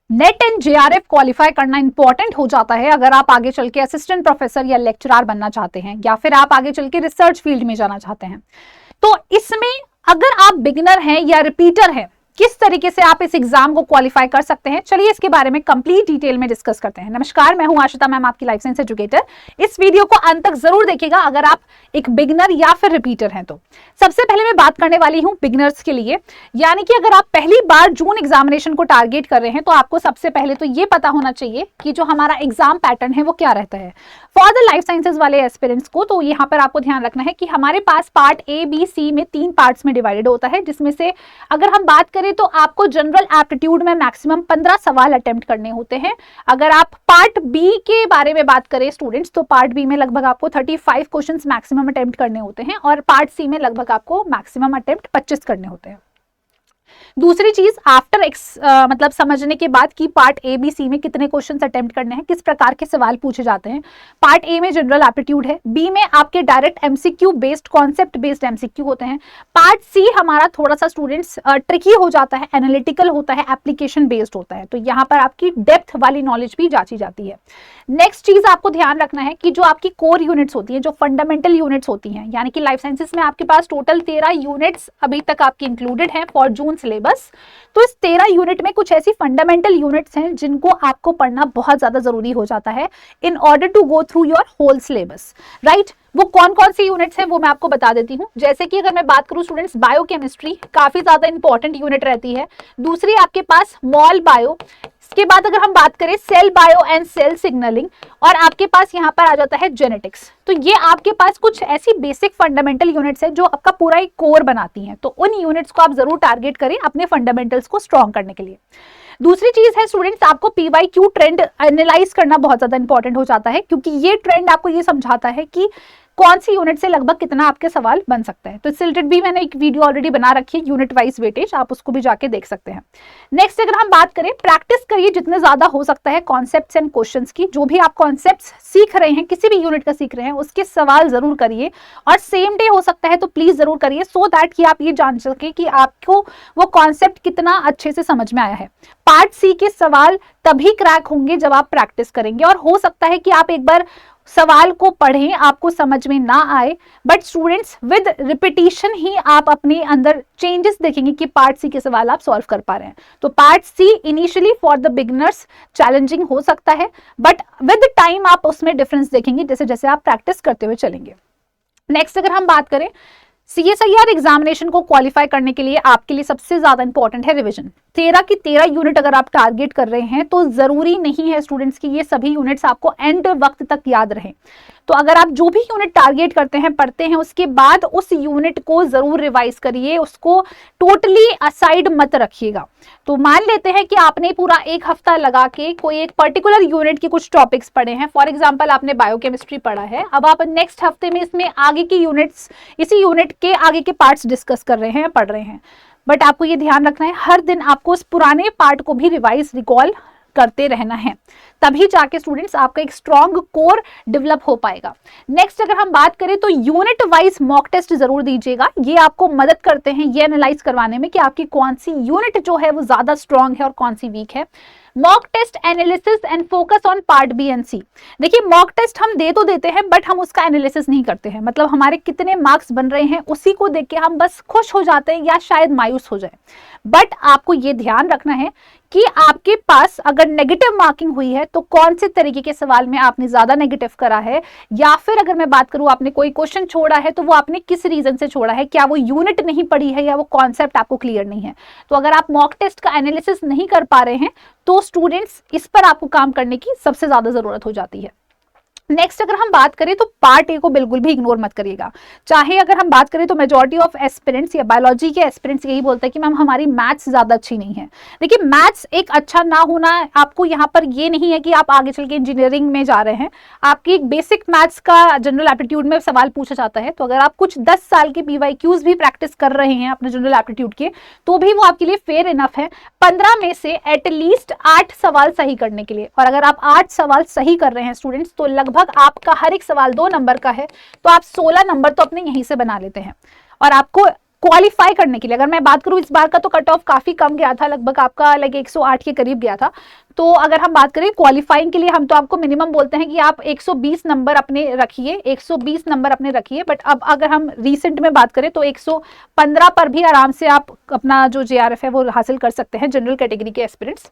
Net and JRF qualify करना important हो जाता है अगर आप आगे चल के असिस्टेंट प्रोफेसर या लेक्चरर बनना चाहते हैं या फिर आप आगे चल के रिसर्च फील्ड में जाना चाहते हैं। तो इसमें अगर आप बिगिनर हैं या रिपीटर हैं, किस तरीके से आप इस एग्जाम को क्वालिफाई कर सकते हैं, चलिए इसके बारे में कंप्लीट डिटेल में डिस्कस करते हैं। नमस्कार, मैं हूं आशिता मैम, आपकी लाइफ साइंस एजुकेटर। इस वीडियो को अंत तक जरूर देखिएगा अगर आप एक बिगिनर या फिर रिपीटर हैं तो। सबसे पहले मैं बात करने वाली हूं बिगिनर्स के लिए, यानी कि अगर आप पहली बार जून एग्जामिनेशन को टारगेट कर रहे हैं तो आपको सबसे पहले तो ये पता होना चाहिए कि जो हमारा एग्जाम पैटर्न है वो क्या रहता है। फॉर द लाइफ साइंसेज वाले एस्पिरेंट्स को तो यहाँ पर आपको ध्यान रखना है कि हमारे पास पार्ट ए बी सी में 3 पार्ट्स में डिवाइडेड होता है, जिसमें से अगर हम बात करें तो आपको जनरल एप्टीट्यूड में मैक्सिमम 15 सवाल अटेम्प्ट करने होते हैं। अगर आप पार्ट बी के बारे में बात करें स्टूडेंट्स, तो पार्ट बी में लगभग आपको 35 क्वेश्चंस मैक्सिमम अटेम्प्ट करने होते हैं और पार्ट सी में लगभग आपको मैक्सिमम अटेम्प्ट 25 करने होते हैं। दूसरी चीज, आफ्टर मतलब समझने के बाद कि पार्ट ए बी सी में कितने क्वेश्चंस अटेम्प्ट करने हैं, किस प्रकार के सवाल पूछे जाते हैं। पार्ट ए में जनरल एप्टीट्यूड है, बी में आपके direct MCQ based, concept based MCQ होते हैं। पार्ट सी हमारा थोड़ा सा स्टूडेंट्स ट्रिकी हो जाता है, एनालिटिकल होता है, एप्लीकेशन बेस्ड होता है, तो यहाँ पर आपकी डेप्थ वाली नॉलेज भी जांची जाती है। नेक्स्ट चीज आपको ध्यान रखना है कि जो आपकी कोर यूनिट्स होती है, जो फंडामेंटल यूनिट्स होती हैं, यानी कि लाइफ साइंसेस में आपके पास टोटल 13 यूनिट्स अभी तक आपकी इंक्लूडेड हैं फॉर जून सिलेबस। तो इस 13 यूनिट में कुछ ऐसी फंडामेंटल यूनिट्स हैं जिनको आपको पढ़ना बहुत ज्यादा जरूरी हो जाता है in order to go through your whole syllabus, right. वो कौन कौन सी यूनिट्स हैं वो मैं आपको बता देती हूँ। जैसे कि अगर मैं बात करूँ स्टूडेंट्स, बायोकेमिस्ट्री काफी ज्यादा इंपॉर्टेंट यूनिट रहती है। दूसरी आपके पास मॉल बायो, इसके बाद अगर हम बात करें cell bio and cell signalling, और आपके पास यहाँ पर आ जाता है जेनेटिक्स। तो ये आपके पास कुछ ऐसी बेसिक फंडामेंटल यूनिट्स है जो आपका पूरा एक कोर बनाती हैं, तो उन यूनिट्स को आप जरूर टारगेट करें अपने फंडामेंटल्स को स्ट्रॉन्ग करने के लिए। दूसरी चीज है स्टूडेंट्स, आपको पीवाईक्यू ट्रेंड एनालाइज करना बहुत ज्यादा इंपॉर्टेंट हो जाता है, क्योंकि ये ट्रेंड आपको ये समझाता है कि कौन सी यूनिट से लगभग कितना आपके सवाल बन सकता है। तो इससे रिलेटेड भी मैंने एक वीडियो ऑलरेडी बना रखी है, यूनिट वाइज वेटेज, आप उसको भी जाके देख सकते हैं। नेक्स्ट अगर हम बात करें, प्रैक्टिस करिए जितने ज्यादा हो सकता है कॉन्सेप्ट्स एंड क्वेश्चंस की। जो भी आप कॉन्सेप्ट्स सीख रहे हैं, किसी भी यूनिट का सीख रहे हैं, उसके सवाल जरूर करिए, और सेम डे हो सकता है तो प्लीज जरूर करिए, सो दैट कि आप ये जान सके कि आपको वो कॉन्सेप्ट कितना अच्छे से समझ में आया है। पार्ट सी के सवाल तभी क्रैक होंगे जब आप प्रैक्टिस करेंगे, और हो सकता है कि आप एक बार सवाल को पढ़ें, आपको समझ में ना आए, बट स्टूडेंट्स विद रिपीटिशन ही आप अपने अंदर चेंजेस देखेंगे कि पार्ट सी के सवाल आप सॉल्व कर पा रहे हैं। तो part C initially for the beginners challenging हो सकता है, बट विद टाइम आप उसमें डिफरेंस देखेंगे जैसे जैसे आप प्रैक्टिस करते हुए चलेंगे। नेक्स्ट अगर हम बात करें, CSIR एग्जामिनेशन को क्वालिफाई करने के लिए आपके लिए सबसे ज्यादा इंपॉर्टेंट है रिवीजन। 13 की 13 यूनिट अगर आप टारगेट कर रहे हैं तो जरूरी नहीं है स्टूडेंट्स की ये सभी यूनिट्स आपको एंड वक्त तक याद रहे। तो अगर आप जो भी यूनिट टारगेट करते हैं, पढ़ते हैं, उसके बाद उस यूनिट को जरूर रिवाइज करिए, उसको टोटली असाइड मत रखिएगा। तो मान लेते हैं कि आपने पूरा एक हफ्ता लगा के कोई एक पर्टिकुलर यूनिट के कुछ टॉपिक्स पढ़े हैं, फॉर एग्जांपल आपने बायोकेमिस्ट्री पढ़ा है, अब आप नेक्स्ट हफ्ते में इसमें आगे की यूनिट्स, इसी यूनिट के आगे के पार्ट्स डिस्कस कर रहे हैं, पढ़ रहे हैं, बट आपको ये ध्यान रखना है हर दिन आपको उस पुराने पार्ट को भी रिवाइज रिकॉल करते रहना है, तभी जाके स्टूडेंट्स आपका एक स्ट्रॉन्ग कोर डेवलप हो पाएगा। नेक्स्ट अगर हम बात करें तो यूनिट वाइज मॉक टेस्ट जरूर दीजिएगा, ये आपको मदद करते हैं ये एनालाइज करवाने में कि आपकी कौन सी यूनिट जो है वो ज्यादा स्ट्रॉन्ग है और कौन सी वीक है। Mock test analysis and focus on part B and C. देखिए मॉक टेस्ट हम दे तो देते हैं, बट हम उसका एनालिसिस नहीं करते हैं, मतलब हमारे कितने मार्क्स बन रहे हैं उसी को देख के हम बस खुश हो जाते हैं या शायद मायूस हो जाए। बट आपको ये ध्यान रखना है कि आपके पास अगर नेगेटिव मार्किंग हुई है तो कौन से तरीके के सवाल में आपने ज्यादा नेगेटिव करा है, या फिर अगर मैं बात करूं आपने कोई क्वेश्चन छोड़ा है तो वो आपने किस रीजन से छोड़ा है, क्या वो यूनिट नहीं पढ़ी है या वो कॉन्सेप्ट आपको क्लियर नहीं है। तो अगर आप मॉक टेस्ट का एनालिसिस नहीं कर पा रहे हैं तो स्टूडेंट्स इस पर आपको काम करने की सबसे ज्यादा जरूरत हो जाती है। नेक्स्ट अगर हम बात करें तो पार्ट ए को बिल्कुल भी इग्नोर मत करिएगा। चाहे अगर हम बात करें तो मेजॉरिटी ऑफ एस्पिरेंट्स या बायोलॉजी के एस्पिरेंट्स यही बोलते हैं कि मैम हमारी मैथ्स ज्यादा अच्छी नहीं है। देखिए मैथ्स एक अच्छा ना होना आपको यहाँ पर ये नहीं है कि आप आगे चल के इंजीनियरिंग में जा रहे हैं, आपकी एक बेसिक मैथ्स का जनरल एप्टीट्यूड में सवाल पूछा जाता है, तो अगर आप कुछ 10 साल के पीवाईक्यूज भी प्रैक्टिस कर रहे हैं अपने जनरल एप्टीट्यूड के, तो भी वो आपके लिए फेयर इनफ है 15 में से एटलीस्ट 8 सवाल सही करने के लिए। और अगर आप 8 सवाल सही कर रहे हैं स्टूडेंट्स तो लगभग आपका हर एक सवाल 2 नंबर का है, तो आप 16 नंबर तो अपने यहीं से बना लेते हैं। और आपको क्वालिफाई करने के लिए अगर मैं बात करूं, इस बार का तो कट ऑफ काफी कम गया था, लगभग आपका 108 के करीब गया था। तो अगर हम बात करें क्वालिफाइंग के लिए, हम तो आपको मिनिमम बोलते हैं कि आप 120 नंबर अपने रखिए, 120 नंबर अपने रखिए। बट अब अगर हम रिसेंट में बात करें तो 115 पर भी आराम से आप अपना जो JRF है वो हासिल कर सकते हैं, जनरल कैटेगरी के एस्पिरेंट्स।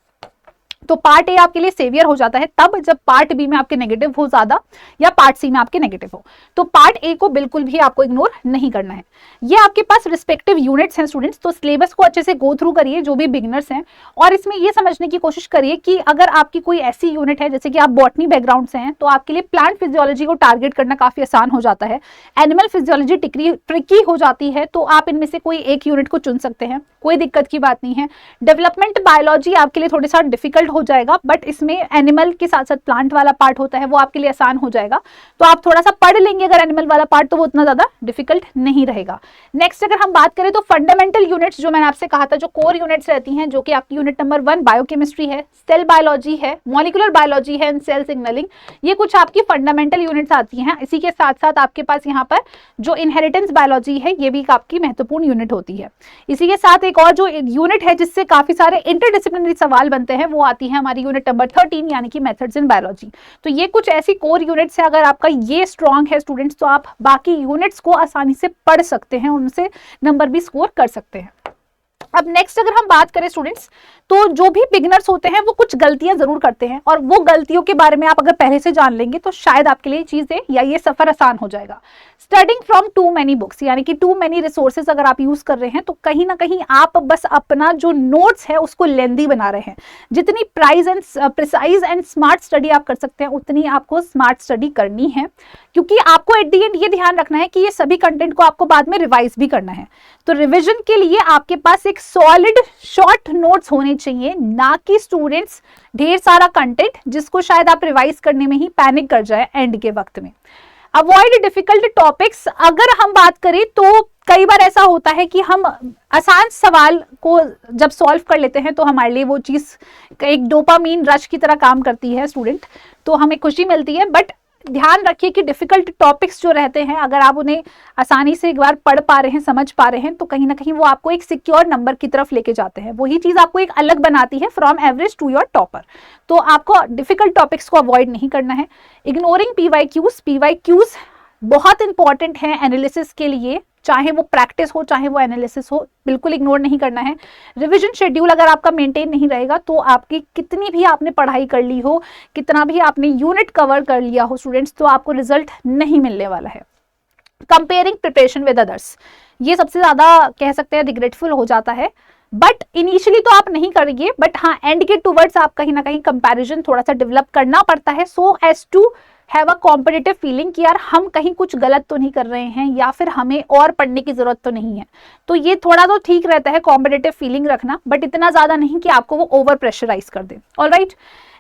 तो पार्ट ए आपके लिए सेवियर हो जाता है तब जब पार्ट बी में आपके नेगेटिव हो ज्यादा या पार्ट सी में आपके नेगेटिव हो। तो पार्ट ए को बिल्कुल भी आपको इग्नोर नहीं करना है। ये आपके पास रिस्पेक्टिव यूनिट्स हैं स्टूडेंट्स, तो सिलेबस को अच्छे से गो थ्रू करिए जो भी बिगिनर्स हैं, और इसमें ये समझने की कोशिश करिए कि अगर आपकी कोई ऐसी यूनिट है, जैसे कि आप बॉटनी बैकग्राउंड से हैं, तो आपके लिए प्लांट फिजियोलॉजी को टारगेट करना काफी आसान हो जाता है। एनिमल फिजियोलॉजी ट्रिकी हो जाती है, तो आप इनमें से कोई एक यूनिट को चुन सकते हैं, कोई दिक्कत की बात नहीं है। डेवलपमेंट बायोलॉजी आपके लिए थोड़ा सा डिफिकल्ट हो जाएगा, बट इसमें एनिमल के साथ साथ प्लांट वाला पार्ट होता है, वो आपके लिए आसान हो जाएगा। तो आप थोड़ा सा पढ़ लेंगे अगर एनिमल वाला पार्ट, तो वो उतना ज्यादा डिफिकल्ट नहीं रहेगा। नेक्स्ट अगर हम बात करें तो फंडामेंटल यूनिट्स, जो मैंने आपसे कहा था, जो कोर यूनिट्स रहती हैं, जो कि आपकी यूनिट नंबर 1 बायोकेमिस्ट्री है, सेल बायोलॉजी है, मॉलिक्यूलर बायोलॉजी है, सेल सिग्नलिंग, ये कुछ आपकी फंडामेंटल यूनिट्स आती हैं। इसी के साथ साथ आपके पास यहाँ पर जो इनहेरिटेंस बायोलॉजी है, ये भी आपकी महत्वपूर्ण यूनिट होती है। इसी के साथ एक और जो यूनिट है जिससे काफी सारे इंटरडिसिप्लिनरी सवाल बनते हैं, वो आती है हमारी यूनिट नंबर 13 यानी कि मेथड्स इन बायोलॉजी। तो ये कुछ ऐसी कोर यूनिट्स है, अगर आपका ये स्ट्रांग है स्टूडेंट्स, तो आप बाकी यूनिट्स को आसानी से पढ़ सकते हैं, उनसे नंबर भी स्कोर कर सकते हैं। अब नेक्स्ट अगर हम बात करें स्टूडेंट्स, तो जो भी बिगिनर्स होते हैं वो कुछ गलतियां जरूर करते हैं, और वो गलतियों के बारे में आप अगर पहले से जान लेंगे तो शायद आपके लिए चीजें या ये सफर आसान हो जाएगा। Studying from too many books, यानी कि टू मेनी रिसोर्सेज अगर आप यूज कर रहे हैं, तो कहीं ना कहीं आप बस अपना जो नोट्स है उसको लेंदी बना रहे हैं। जितनी प्रिसाइज एंड स्मार्ट स्टडी आप कर सकते हैं, उतनी आपको स्मार्ट स्टडी करनी है, क्योंकि आपको एट दी एंड ये ध्यान रखना है कि ये सभी कंटेंट को आपको बाद में रिवाइज भी करना है। तो रिविजन के लिए आपके पास एक सॉलिड शॉर्ट नोट्स होने चाहिए, ना कि स्टूडेंट्स ढेर सारा कंटेंट जिसको शायद आप रिवाइज करने में ही पैनिक कर जाए एंड के वक्त में। अवॉइड डिफिकल्ट टॉपिक्स, अगर हम बात करें तो कई बार ऐसा होता है कि हम आसान सवाल को जब सॉल्व कर लेते हैं तो हमारे लिए वो चीज एक डोपामीन रश की तरह काम करती है स्टूडेंट, तो हमें खुशी मिलती है। बट ध्यान रखिए कि डिफिकल्ट टॉपिक्स जो रहते हैं, अगर आप उन्हें आसानी से एक बार पढ़ पा रहे हैं, समझ पा रहे हैं, तो कहीं ना कहीं वो आपको एक सिक्योर नंबर की तरफ लेके जाते हैं। वही चीज आपको एक अलग बनाती है from average to your topper. तो आपको डिफिकल्ट टॉपिक्स को अवॉइड नहीं करना है। इग्नोरिंग पीवाईक्यूज बहुत इंपॉर्टेंट है एनालिसिस के लिए, चाहे वो प्रैक्टिस हो चाहे वो एनालिसिस हो, बिल्कुल इग्नोर नहीं करना है। रिवीजन शेड्यूल अगर आपका मेंटेन नहीं रहेगा तो आपकी कितनी भी आपने पढ़ाई कर ली हो, कितना भी आपने यूनिट कवर कर लिया हो स्टूडेंट्स, तो आपको रिजल्ट नहीं मिलने वाला है। कंपेयरिंग प्रिपरेशन विद अदर्स, ये सबसे ज्यादा कह सकते हैं रिग्रेटफुल हो जाता है, बट इनिशियली तो आप नहीं करिए, बट हाँ एंड के टूवर्ड्स आप कहीं ना कहीं कंपैरिजन थोड़ा सा डेवलप करना पड़ता है, so as to have a competitive feeling कि यार हम कहीं कुछ गलत तो नहीं कर रहे हैं, या फिर हमें और पढ़ने की जरूरत तो नहीं है। तो ये थोड़ा तो ठीक रहता है कॉम्पिटिटिव फीलिंग रखना, बट इतना ज्यादा नहीं कि आपको वो ओवर प्रेशराइज कर दे। ऑलराइट,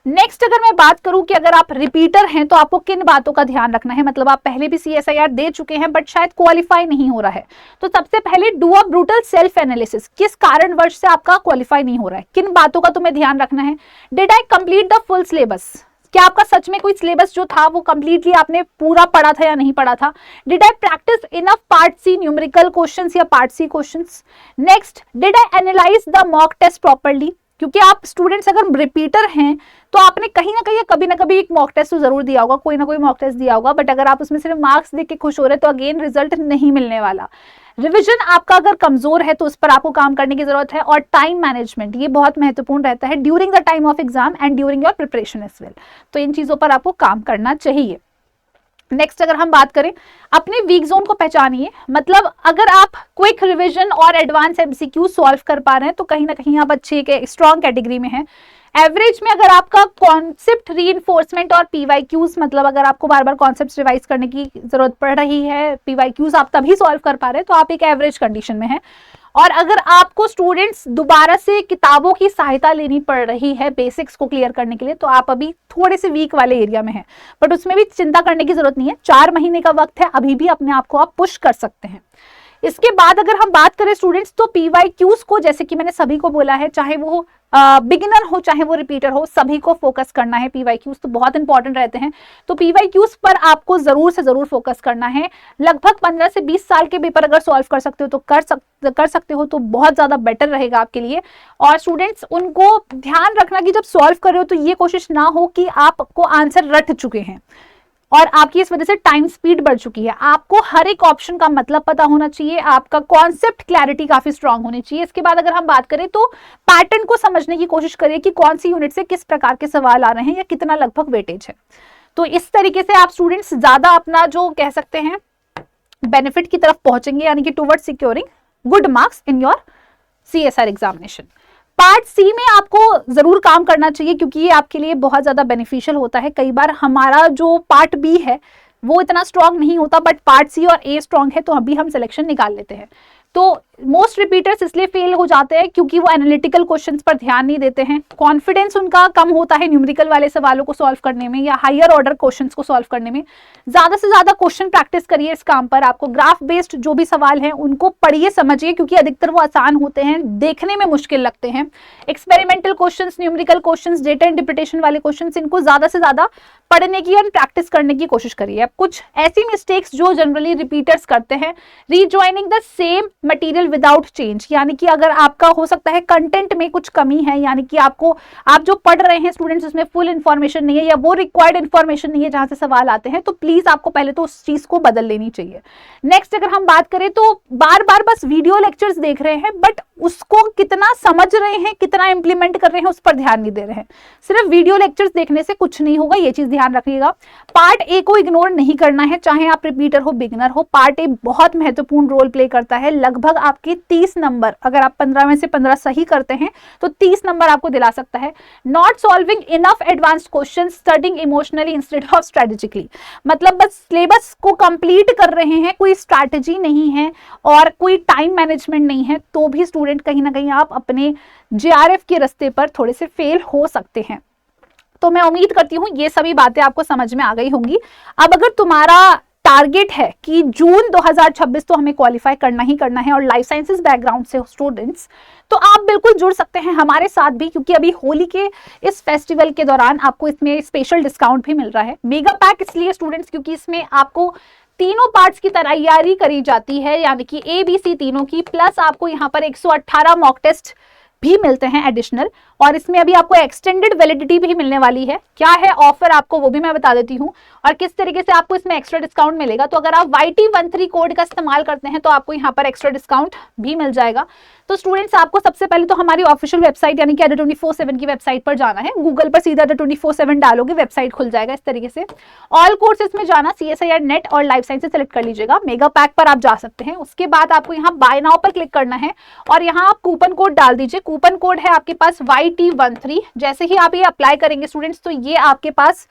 नेक्स्ट अगर मैं बात करूं कि अगर आप रिपीटर हैं तो आपको किन बातों का ध्यान रखना है, मतलब आप पहले भी CSIR दे चुके हैं बट शायद क्वालिफाई नहीं हो रहा है, तो सबसे पहले do a brutal self analysis, किस कारणवश से आपका क्वालिफाई नहीं हो रहा है, किन बातों का तुम्हें ध्यान रखना है। Did I complete the full syllabus, क्या आपका सच में कोई सिलेबस जो था वो कंप्लीटली आपने पूरा पढ़ा था या नहीं पढ़ा था। Did I practice enough part C numerical questions या part C questions. Next, did I analyse the mock test properly, क्योंकि आप स्टूडेंट्स अगर रिपीटर हैं तो आपने कहीं ना कभी एक मॉक टेस्ट तो जरूर दिया होगा, कोई ना कोई मॉक टेस्ट दिया होगा, बट अगर आप उसमें सिर्फ मार्क्स देख के खुश हो रहे तो अगेन रिजल्ट नहीं मिलने वाला। रिवीजन आपका अगर कमजोर है तो उस पर आपको काम करने की जरूरत है। और टाइम मैनेजमेंट, ये बहुत महत्वपूर्ण रहता है during the time of exam and during your preparation as well, तो इन चीजों पर आपको काम करना चाहिए। नेक्स्ट अगर हम बात करें, अपने वीक जोन को पहचानिए, मतलब अगर आप क्विक रिवीजन और एडवांस MCQ सॉल्व कर पा रहे हैं तो कहीं ना कहीं आप अच्छे स्ट्रॉन्ग कैटेगरी में हैं। एवरेज में अगर आपका कॉन्सेप्ट रीइंफोर्समेंट और PYQs, मतलब अगर आपको बार बार कॉन्सेप्ट रिवाइज करने की जरूरत पड़ रही है, PYQs आप तभी सॉल्व कर पा रहे हैं, तो आप एक एवरेज कंडीशन में हैं। और अगर आपको स्टूडेंट्स दोबारा से किताबों की सहायता लेनी पड़ रही है बेसिक्स को क्लियर करने के लिए, तो आप अभी थोड़े से वीक वाले एरिया में हैं, बट उसमें भी चिंता करने की जरूरत नहीं है, 4 महीने का वक्त है, अभी भी अपने आप को आप पुश कर सकते हैं। इसके बाद अगर हम बात करें स्टूडेंट्स, तो PYQs को, जैसे कि मैंने सभी को बोला है, चाहे वो बिगिनर हो चाहे वो रिपीटर हो, सभी को फोकस करना है। पीवाईक्यूज तो बहुत इंपॉर्टेंट रहते हैं, तो पीवाईक्यूज पर आपको जरूर से जरूर फोकस करना है। लगभग 15 से 20 साल के पेपर अगर सॉल्व कर सकते हो तो कर सकते हो, तो बहुत ज्यादा बेटर रहेगा आपके लिए। और स्टूडेंट्स उनको ध्यान रखना कि जब सॉल्व कर रहे हो तो ये कोशिश ना हो कि आपको आंसर रट चुके हैं और आपकी इस वजह से टाइम स्पीड बढ़ चुकी है। आपको हर एक ऑप्शन का मतलब पता होना चाहिए, आपका कॉन्सेप्ट क्लैरिटी काफी स्ट्रांग होनी चाहिए। इसके बाद अगर हम बात करें तो पैटर्न को समझने की कोशिश करिए कि कौन सी यूनिट से किस प्रकार के सवाल आ रहे हैं या कितना लगभग वेटेज है। तो इस तरीके से आप स्टूडेंट्स ज्यादा अपना जो कह सकते हैं बेनिफिट की तरफ पहुंचेंगे, यानी कि toward securing good marks in your CSR examination. Part C में आपको जरूर काम करना चाहिए क्योंकि ये आपके लिए बहुत ज्यादा बेनिफिशियल होता है। कई बार हमारा जो पार्ट बी है वो इतना स्ट्रांग नहीं होता, बट पार्ट सी और ए स्ट्रांग है, तो अभी हम सिलेक्शन निकाल लेते हैं। तो मोस्ट रिपीटर्स इसलिए फेल हो जाते हैं क्योंकि वो एनालिटिकल क्वेश्चंस पर ध्यान नहीं देते हैं, कॉन्फिडेंस उनका कम होता है न्यूमेरिकल वाले सवालों को सॉल्व करने में या हायर ऑर्डर क्वेश्चंस को सॉल्व करने में। ज्यादा से ज्यादा क्वेश्चन प्रैक्टिस करिए इस काम पर। आपको ग्राफ बेस्ड जो भी सवाल हैं उनको पढ़िए, समझिए, क्योंकि अधिकतर वो आसान होते हैं, देखने में मुश्किल लगते हैं। Experimental questions, numerical questions, data interpretation वाले क्वेश्चंस, इनको ज्यादा से ज्यादा पढ़ने की और प्रैक्टिस करने की कोशिश करिए। अब कुछ ऐसी मिस्टेक्स जो जनरली रिपीटर्स करते हैं, rejoining the same material without change, यानी कि अगर आपका हो सकता है कंटेंट में कुछ कमी है, यानी कि आप जो पढ़ रहे हैं स्टूडेंट्स उसमें फुल इंफॉर्मेशन नहीं है या वो रिक्वायर्ड इंफॉर्मेशन नहीं है जहां से सवाल आते हैं, तो प्लीज आपको पहले तो उस चीज को बदल लेनी चाहिए। नेक्स्ट अगर हम बात करें तो बार बार बस वीडियो लेक्चर्स देख रहे हैं, बट उसको कितना समझ रहे हैं, कितना इंप्लीमेंट कर रहे हैं, उस पर ध्यान नहीं दे रहे हैं। सिर्फ वीडियो लेक्चर्स देखने से कुछ नहीं होगा, ये चीज ध्यान रखिएगा। पार्ट ए को इग्नोर नहीं करना है, चाहे आप रिपीटर हो बिगिनर हो। पार्ट ए बहुत महत्वपूर्ण रोल प्ले करता है। लगभग आपके 30 नंबर, अगर आप 15 में से 15 सही करते हैं तो 30 नंबर आपको दिला सकता है। Not solving enough advance question, studying emotionally instead of strategically, मतलब बस सिलेबस को कंप्लीट कर रहे हैं, कोई स्ट्रैटेजी नहीं है और कोई टाइम मैनेजमेंट नहीं है, तो भी स्टूडेंट कहीं ना कहीं आप अपने JRF के रास्ते पर थोड़े से फेल हो सकते हैं। तो मैं उम्मीद करती हूँ ये सभी बातें आपको समझ में आ गई होंगी। अब अगर तुम्हारा टारगेट है कि जून 2026 तो हमें क्वालिफाई करना ही करना है और लाइफ साइंसेस बैकग्राउंड से स्टूडेंट्स, तो आप बिल्कुल जुड़ सकते हैं हमारे साथ भी, क्योंकि अभी होली के इस फेस्टिवल के दौरान आपको इसमें स्पेशल डिस्काउंट भी मिल रहा है। मेगा पैक इसलिए स्टूडेंट्स क्योंकि इसमें आपको तीनों पार्ट्स की तैयारी करी जाती है, यानी कि ABC तीनों की, प्लस आपको यहाँ पर 118 मॉक टेस्ट भी मिलते हैं एडिशनल, और इसमें अभी आपको एक्सटेंडेड वैलिडिटी भी मिलने वाली है। क्या है ऑफर आपको वो भी मैं बता देती हूँ और किस तरीके से आपको इसमें एक्स्ट्रा डिस्काउंट मिलेगा। तो अगर आप YT13 कोड का इस्तेमाल करते हैं तो आपको यहाँ पर एक्स्ट्रा डिस्काउंट भी मिल जाएगा। तो स्टूडेंट्स आपको सबसे पहले तो हमारी ऑफिशियल वेबसाइट यानी कि ADA 24/7 की वेबसाइट पर जाना है। गूगल पर सीधा ADA 24/7 डालोगे, वेबसाइट खुल जाएगा इस तरीके से। ऑल कोर्सेज में जाना, CSIR नेट और लाइफ साइंसेज सेलेक्ट कर लीजिएगा। मेगा पैक पर आप जा सकते हैं। उसके बाद आपको यहाँ बाय नाउ पर क्लिक करना है और यहाँ आप कूपन कोड डाल दीजिए। कूपन कोड है आपके पास YT13। जैसे ही आप ये अप्लाई करेंगे स्टूडेंट्स, तो ये आपके पास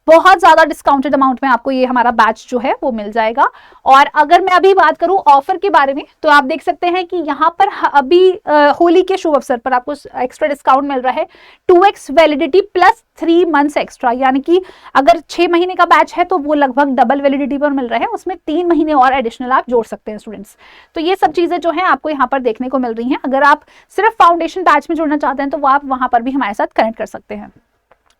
बहुत ज्यादा डिस्काउंटेड अमाउंट में आपको ये हमारा बैच जो है वो मिल जाएगा। और अगर मैं अभी बात करूं ऑफर के बारे में, तो आप देख सकते हैं कि यहाँ पर अभी होली के शुभ अवसर पर आपको एक्स्ट्रा डिस्काउंट मिल रहा है। 2x validity plus 3 months extra, यानी कि अगर 6 महीने का बैच है तो वो लगभग डबल वैलिडिटी पर मिल रहा है, उसमें 3 महीने और एडिशनल आप जोड़ सकते हैं स्टूडेंट्स। तो ये सब चीजें जो है आपको यहाँ पर देखने को मिल रही हैं। अगर आप सिर्फ फाउंडेशन बैच में जुड़ना चाहते हैं तो वो आप वहां पर भी हमारे साथ कनेक्ट कर सकते हैं।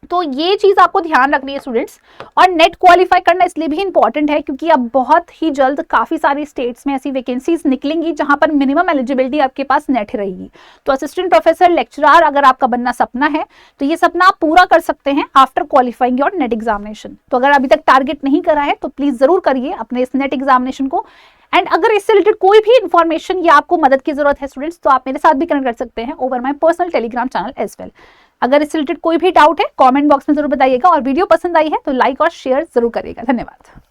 तो ये चीज आपको ध्यान रखनी है स्टूडेंट्स। और नेट क्वालिफाई करना इसलिए भी इंपॉर्टेंट है क्योंकि अब बहुत ही जल्द काफी सारी स्टेट्स में ऐसी वैकेंसीज निकलेंगी जहां पर मिनिमम एलिजिबिलिटी आपके पास नेट रहेगी। तो असिस्टेंट प्रोफेसर, लेक्चरर अगर आपका बनना सपना है तो ये सपना आप पूरा कर सकते हैं after qualifying your net examination. तो अगर अभी तक टारगेट नहीं करा है तो प्लीज जरूर करिए अपने इस नेट एग्जामिनेशन को। एंड अगर इससे रिलेटेड कोई भी इंफॉर्मेशन या आपको मदद की जरूरत है स्टूडेंट्स, तो आप मेरे साथ भी कनेक्ट कर सकते हैं over my personal Telegram channel as well. अगर इससे रिलेटेड कोई भी डाउट है कमेंट बॉक्स में जरूर बताइएगा और वीडियो पसंद आई है तो लाइक और शेयर जरूर करिएगा। धन्यवाद।